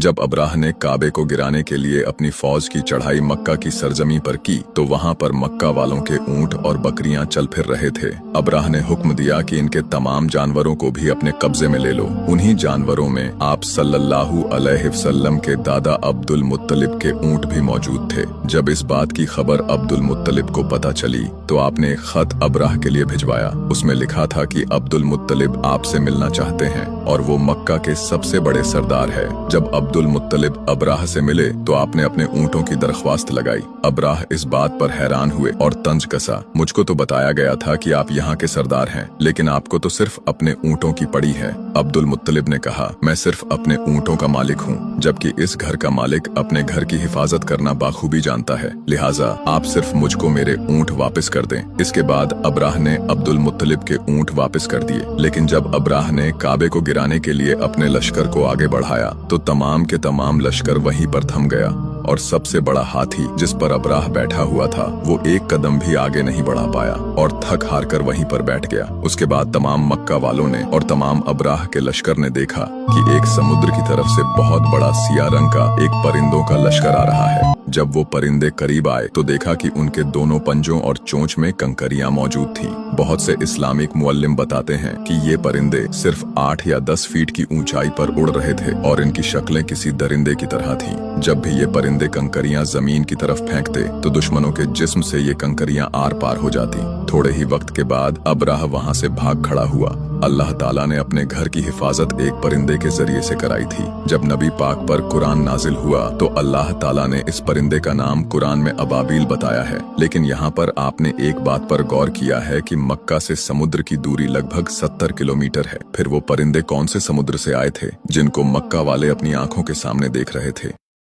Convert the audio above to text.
जब अब्राह ने काबे को गिराने के लिए अपनी फौज की चढ़ाई मक्का की सरजमी पर की तो वहां पर मक्का वालों के ऊंट और बकरियां चल फिर रहे थे। अब्राह ने हुक्म दिया कि इनके तमाम जानवरों को भी अपने कब्जे में ले लो। उन्हीं जानवरों में आप सल्लल्लाहु अलैहि वसल्लम के दादा अब्दुल मुत्तलिब के ऊंट भी मौजूद थे। जब इस बात की खबर अब्दुल मुत्तलिब को पता चली तो आपने एक खत अब्राह के लिए भिजवाया। उसमें लिखा था कि अब्दुल मुत्तलिब आपसे मिलना चाहते हैं और वो मक्का के सबसे बड़े सरदार है। जब अब्दुल मुत्तलिब अब्राह से मिले तो आपने अपने ऊंटों की दरख्वास्त लगाई। अब्राह इस बात पर हैरान हुए और तंज कसा, मुझको तो बताया गया था कि आप यहाँ के सरदार हैं, लेकिन आपको तो सिर्फ अपने ऊंटों की पड़ी है। अब्दुल मुत्तलिब ने कहा, मैं सिर्फ अपने ऊंटों का मालिक हूँ, जबकि इस घर का मालिक अपने घर की हिफाजत करना बाखूबी जानता है, लिहाजा आप सिर्फ मुझको मेरे ऊंट वापस कर दें। इसके बाद अब्राह ने अब्दुल मुत्तलिब के ऊंट वापस कर दिए। लेकिन जब अब्राह ने काबे को गिराने के लिए अपने लश्कर को आगे बढ़ाया तो तमाम के तमाम लश्कर वहीं पर थम गया और सबसे बड़ा हाथी जिस पर अब्राह बैठा हुआ था वो एक कदम भी आगे नहीं बढ़ा पाया और थक हार कर वहीं पर बैठ गया। उसके बाद तमाम मक्का वालों ने और तमाम अब्राह के लश्कर ने देखा कि एक समुद्र की तरफ से बहुत बड़ा सिया रंग का एक परिंदों का लश्कर आ रहा है। जब वो परिंदे करीब आए तो देखा कि उनके दोनों पंजों और चोंच में कंकरियां मौजूद थीं। बहुत से इस्लामिक मुअल्लिम बताते हैं कि ये परिंदे सिर्फ 8 या 10 फीट की ऊंचाई पर उड़ रहे थे और इनकी शक्लें किसी दरिंदे की तरह थीं। जब भी ये परिंदे कंकरियां जमीन की तरफ फेंकते तो दुश्मनों के जिस्म से ये कंकरियां आर पार हो जाती। थोड़े ही वक्त के बाद अब्राह वहां से भाग खड़ा हुआ। अल्लाह ताला ने अपने घर की हिफाजत एक परिंदे के जरिए से कराई थी। जब नबी पाक पर कुरान नाजिल हुआ तो अल्लाह ताला ने इस परिंदे का नाम कुरान में अबाबील बताया है। लेकिन यहाँ पर आपने एक बात पर गौर किया है कि मक्का से समुद्र की दूरी लगभग 70 किलोमीटर है। फिर वो परिंदे कौन से समुद्र से आए थे जिनको मक्का वाले अपनी आंखों के सामने देख रहे थे?